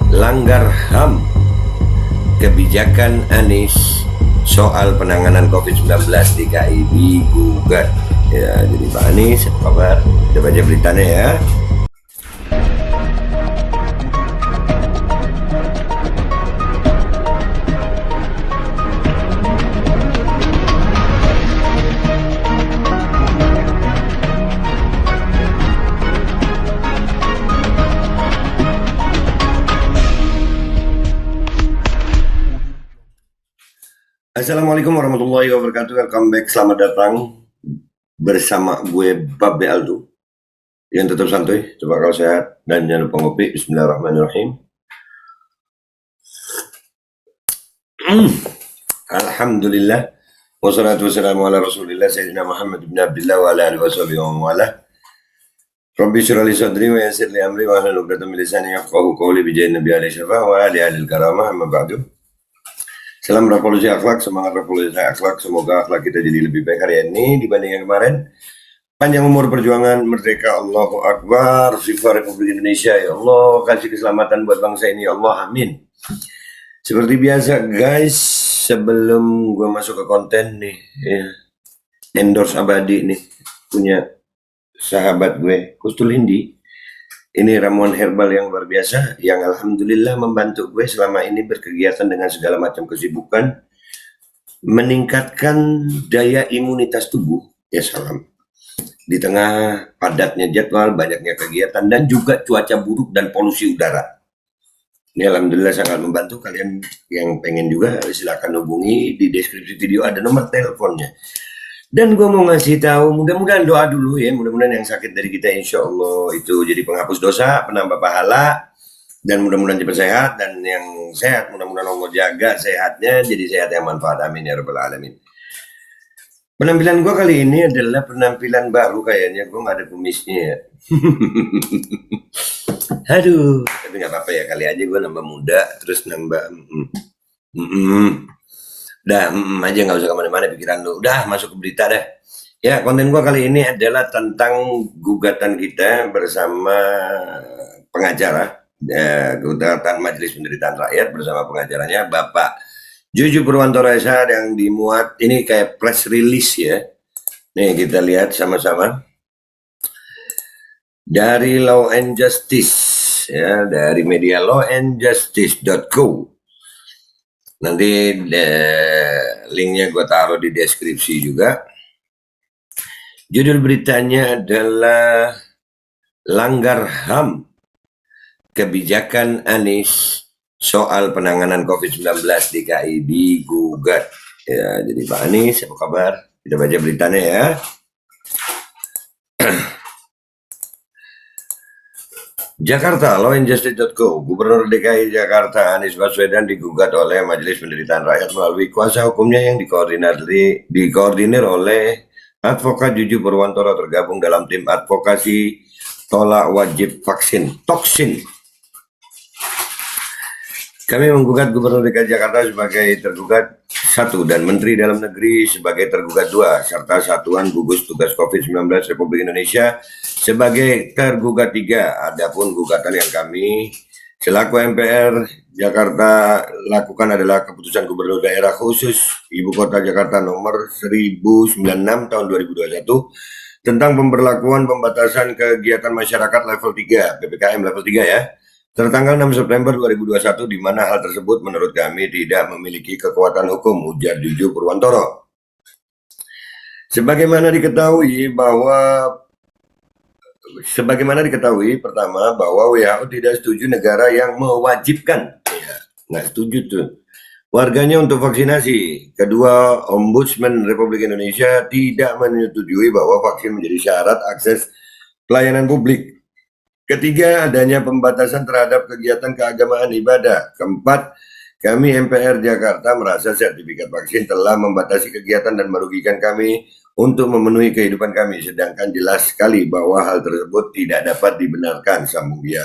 Langgar HAM, kebijakan Anies soal penanganan COVID-19 DKI digugat. Ya, jadi Pak Anies, apa kabar? Kita baca beritanya ya. Assalamualaikum warahmatullahi wabarakatuh. Welcome back, selamat datang bersama gue Babe Aldo. Yang tetap santuy, coba kalau sehat dan jangan lupa ngopi. Bismillahirrahmanirrahim. Alhamdulillah wassalatu wassalamu ala rasulillah sayyidina Muhammad bin Abdillah wa ala alihi washabihi wa wala. Rabbi syrah li sadri wa yassir li amri wa hlul 'uqdatam min lisani yafqahu qawli bi jahin nabi alaihi syafa wa alihi karamah, amma ba'du. Salam revolusi akhlak, semangat revolusi akhlak. Semoga akhlak kita jadi lebih baik hari ini dibanding yang kemarin. Panjang umur perjuangan merdeka, Allahu Akbar. Sifat Republik Indonesia, ya Allah, kasih keselamatan buat bangsa ini, ya Allah, amin. Seperti biasa guys, sebelum gue masuk ke konten nih, ya, endorse abadi nih, punya sahabat gue, Kustul Hindi. Ini ramuan herbal yang luar biasa, yang alhamdulillah membantu gue selama ini berkegiatan dengan segala macam kesibukan, meningkatkan daya imunitas tubuh, ya salam. Di tengah padatnya jadwal, banyaknya kegiatan, dan juga cuaca buruk dan polusi udara. Ini alhamdulillah sangat membantu. Kalian yang pengen juga silakan hubungi, di deskripsi video ada nomor teleponnya. Dan gue mau ngasih tahu, mudah-mudahan doa dulu ya, mudah-mudahan yang sakit dari kita insya Allah itu jadi penghapus dosa, penambah pahala, dan mudah-mudahan cepat sehat. Dan yang sehat mudah-mudahan Allah jaga sehatnya jadi sehat yang manfaat, amin ya rabbal alamin. Penampilan gue kali ini adalah penampilan baru, kayaknya gue nggak ada kumisnya ya. Aduh, tapi nggak apa-apa ya, kali aja gue nambah muda terus nambah udah aja, nggak usah kemana-mana pikiran lu. Udah masuk ke berita deh. Ya, konten gua kali ini adalah tentang gugatan kita bersama pengacara, gugatan Majelis Penderitaan Rakyat bersama pengacaranya Bapak Juju Purwantoro SH, yang dimuat ini kayak press release ya. Nih kita lihat sama-sama dari Law and Justice ya, dari media lawandjustice.co. Nanti linknya gue taruh di deskripsi juga. Judul beritanya adalah Langgar HAM, kebijakan Anies soal penanganan COVID-19 DKI digugat. Ya, jadi Pak Anies, apa kabar? Kita baca beritanya ya. Jakarta, lawandjustice.co. Gubernur DKI Jakarta Anies Baswedan digugat oleh Majelis Penderitaan Rakyat melalui kuasa hukumnya yang dikoordinir oleh Advokat Juju Purwantoro, tergabung dalam tim advokasi tolak wajib vaksin Toksin. Kami menggugat Gubernur DKI Jakarta sebagai tergugat 1 dan Menteri Dalam Negeri sebagai tergugat 2, serta Satuan Gugus Tugas COVID-19 Republik Indonesia sebagai tergugat 3. Adapun gugatan yang kami selaku MPR Jakarta lakukan adalah keputusan Gubernur Daerah Khusus Ibu Kota Jakarta nomor 1096 tahun 2021 tentang pemberlakuan pembatasan kegiatan masyarakat level 3, PPKM level 3 ya, tertanggal 6 September 2021, di mana hal tersebut menurut kami tidak memiliki kekuatan hukum, ujar Juju Purwantoro. Sebagaimana diketahui pertama bahwa WHO tidak setuju negara yang mewajibkan, ya, nggak setuju tuh, warganya untuk vaksinasi. Kedua, Ombudsman Republik Indonesia tidak menyetujui bahwa vaksin menjadi syarat akses pelayanan publik. Ketiga, adanya pembatasan terhadap kegiatan keagamaan ibadah. Keempat, kami MPR Jakarta merasa sertifikat vaksin telah membatasi kegiatan dan merugikan kami untuk memenuhi kehidupan kami, sedangkan jelas sekali bahwa hal tersebut tidak dapat dibenarkan, sambung dia.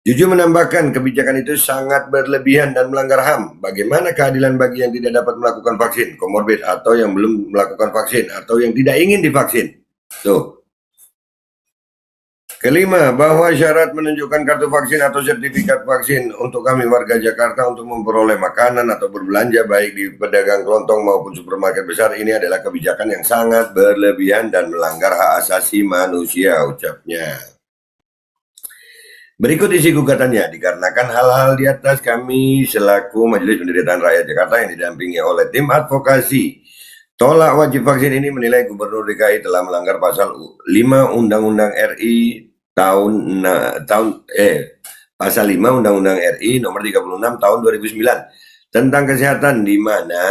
Juju menambahkan, kebijakan itu sangat berlebihan dan melanggar HAM. Bagaimana keadilan bagi yang tidak dapat melakukan vaksin, komorbid, atau yang belum melakukan vaksin, atau yang tidak ingin divaksin? Tuh. Kelima, bahwa syarat menunjukkan kartu vaksin atau sertifikat vaksin untuk kami warga Jakarta untuk memperoleh makanan atau berbelanja baik di pedagang kelontong maupun supermarket besar ini adalah kebijakan yang sangat berlebihan dan melanggar hak asasi manusia, ucapnya. Berikut isi gugatannya, dikarenakan hal-hal di atas kami selaku Majelis Penderitaan Rakyat Jakarta yang didampingi oleh tim advokasi tolak wajib vaksin ini menilai Gubernur DKI telah melanggar pasal 5 Undang-Undang RI pasal 5 Undang-Undang RI nomor 36 tahun 2009 tentang kesehatan, di mana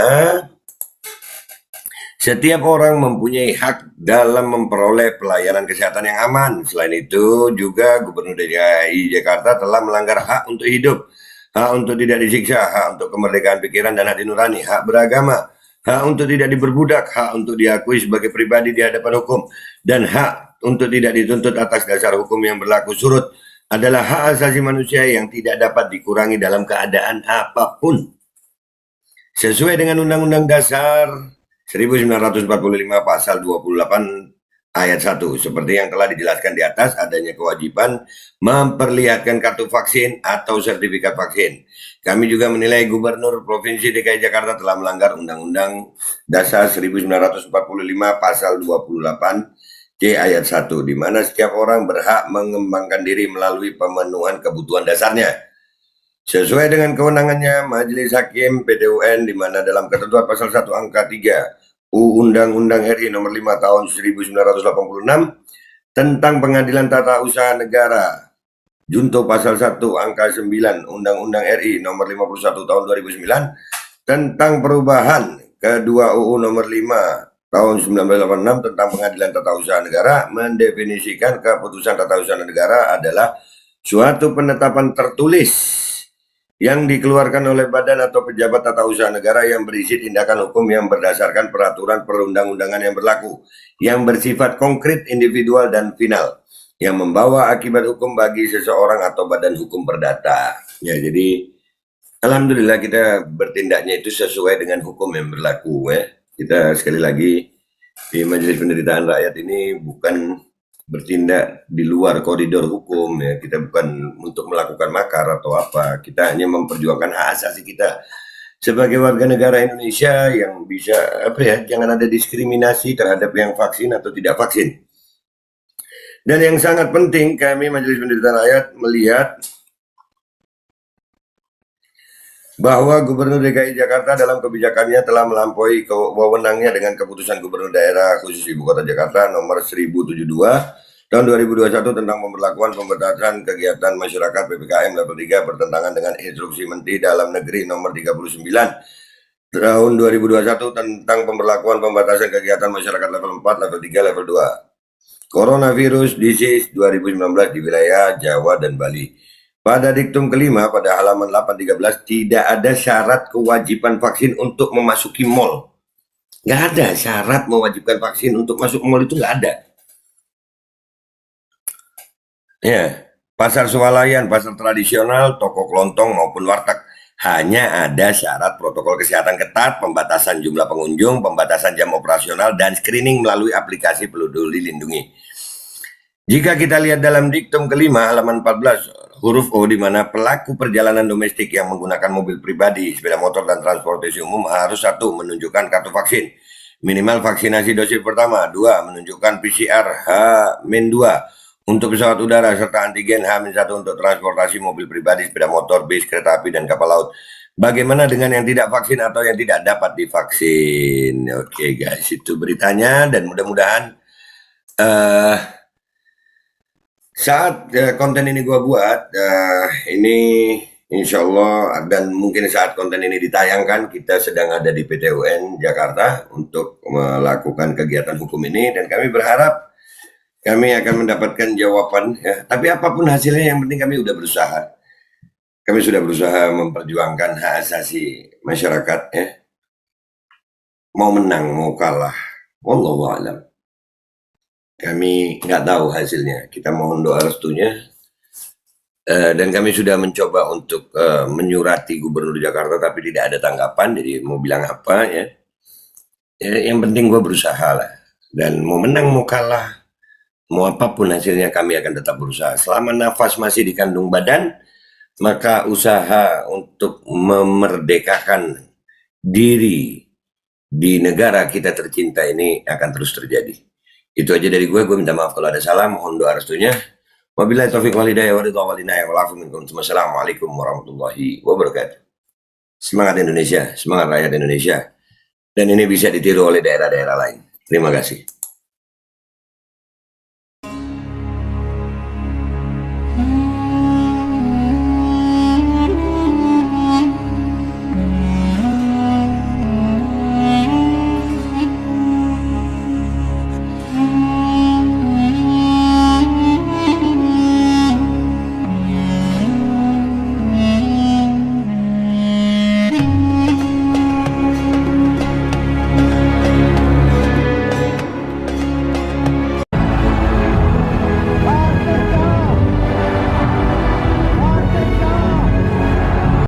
setiap orang mempunyai hak dalam memperoleh pelayanan kesehatan yang aman. Selain itu, juga Gubernur DKI Jakarta telah melanggar hak untuk hidup, hak untuk tidak disiksa, hak untuk kemerdekaan pikiran dan hati nurani, hak beragama, hak untuk tidak diperbudak, hak untuk diakui sebagai pribadi di hadapan hukum, dan hak untuk tidak dituntut atas dasar hukum yang berlaku surut adalah hak asasi manusia yang tidak dapat dikurangi dalam keadaan apapun. Sesuai dengan Undang-Undang Dasar 1945 pasal 28 ayat 1, seperti yang telah dijelaskan di atas, adanya kewajiban memperlihatkan kartu vaksin atau sertifikat vaksin. Kami juga menilai Gubernur Provinsi DKI Jakarta telah melanggar Undang-Undang Dasar 1945 pasal 28 C ayat 1, di mana setiap orang berhak mengembangkan diri melalui pemenuhan kebutuhan dasarnya. Sesuai dengan kewenangannya, Majelis Hakim PT UN, di mana dalam ketentuan pasal 1 angka 3 Undang-Undang RI nomor 5 tahun 1986 tentang Pengadilan Tata Usaha Negara, junto pasal 1 angka 9 Undang-Undang RI nomor 51 tahun 2009 tentang perubahan kedua UU nomor 5 tahun 1986 tentang Pengadilan Tata Usaha Negara mendefinisikan keputusan tata usaha negara adalah suatu penetapan tertulis yang dikeluarkan oleh badan atau pejabat tata usaha negara yang berisi tindakan hukum yang berdasarkan peraturan perundang-undangan yang berlaku, yang bersifat konkret, individual, dan final, yang membawa akibat hukum bagi seseorang atau badan hukum perdata. Ya, jadi alhamdulillah kita bertindaknya itu sesuai dengan hukum yang berlaku, ya. Kita sekali lagi di Majelis Penderitaan Rakyat ini bukan bertindak di luar koridor hukum, ya. Kita bukan untuk melakukan makar atau apa. Kita hanya memperjuangkan hak asasi kita sebagai warga negara Indonesia yang bisa jangan ada diskriminasi terhadap yang vaksin atau tidak vaksin. Dan yang sangat penting, kami Majelis Penderitaan Rakyat melihat bahwa Gubernur DKI Jakarta dalam kebijakannya telah melampaui wewenangnya dengan keputusan Gubernur Daerah Khusus Ibu Kota Jakarta nomor 1072 tahun 2021 tentang pemberlakuan pembatasan kegiatan masyarakat PPKM level 3 bertentangan dengan Instruksi Menteri Dalam Negeri nomor 39 tahun 2021 tentang pemberlakuan pembatasan kegiatan masyarakat level 4, level 3, level 2 Coronavirus Disease 2019 di wilayah Jawa dan Bali. Pada diktum kelima pada halaman 813 tidak ada syarat kewajiban vaksin untuk memasuki mal. Nggak ada syarat mewajibkan vaksin untuk masuk mal, itu nggak ada. Ya, pasar swalayan, pasar tradisional, toko kelontong maupun warteg hanya ada syarat protokol kesehatan ketat, pembatasan jumlah pengunjung, pembatasan jam operasional, dan screening melalui aplikasi Peduli Lindungi. Jika kita lihat dalam diktum kelima halaman 14 huruf O, di mana pelaku perjalanan domestik yang menggunakan mobil pribadi, sepeda motor, dan transportasi umum harus 1. Menunjukkan kartu vaksin, minimal vaksinasi dosis pertama, 2. Menunjukkan PCR H-2 untuk pesawat udara, serta antigen H-1 untuk transportasi mobil pribadi, sepeda motor, bis, kereta api, dan kapal laut. Bagaimana dengan yang tidak vaksin atau yang tidak dapat divaksin? Oke guys, itu beritanya, dan mudah-mudahan saat konten ini gua buat, ini insya Allah, dan mungkin saat konten ini ditayangkan, kita sedang ada di PT UN Jakarta untuk melakukan kegiatan hukum ini, dan kami berharap kami akan mendapatkan jawaban, ya. Tapi apapun hasilnya, yang penting kami sudah berusaha. Kami sudah berusaha memperjuangkan hak asasi masyarakat, ya. Mau menang, mau kalah, wallahu a'lam. Kami nggak tahu hasilnya. Kita mohon doa restunya. Dan kami sudah mencoba untuk menyurati Gubernur Jakarta, tapi tidak ada tanggapan. Jadi mau bilang apa, ya. Yang penting gue berusaha lah. Dan mau menang mau kalah, mau apapun hasilnya kami akan tetap berusaha. Selama nafas masih di kandung badan, maka usaha untuk memerdekakan diri di negara kita tercinta ini akan terus terjadi. Itu aja dari gue minta maaf kalau ada salah, mohon doa restunya. Wabillahi taufiq wal hidayah wa ridha wal inayah wal afu minkum. Wassalamualaikum warahmatullahi wabarakatuh. Semangat Indonesia, semangat rakyat Indonesia. Dan ini bisa ditiru oleh daerah-daerah lain. Terima kasih.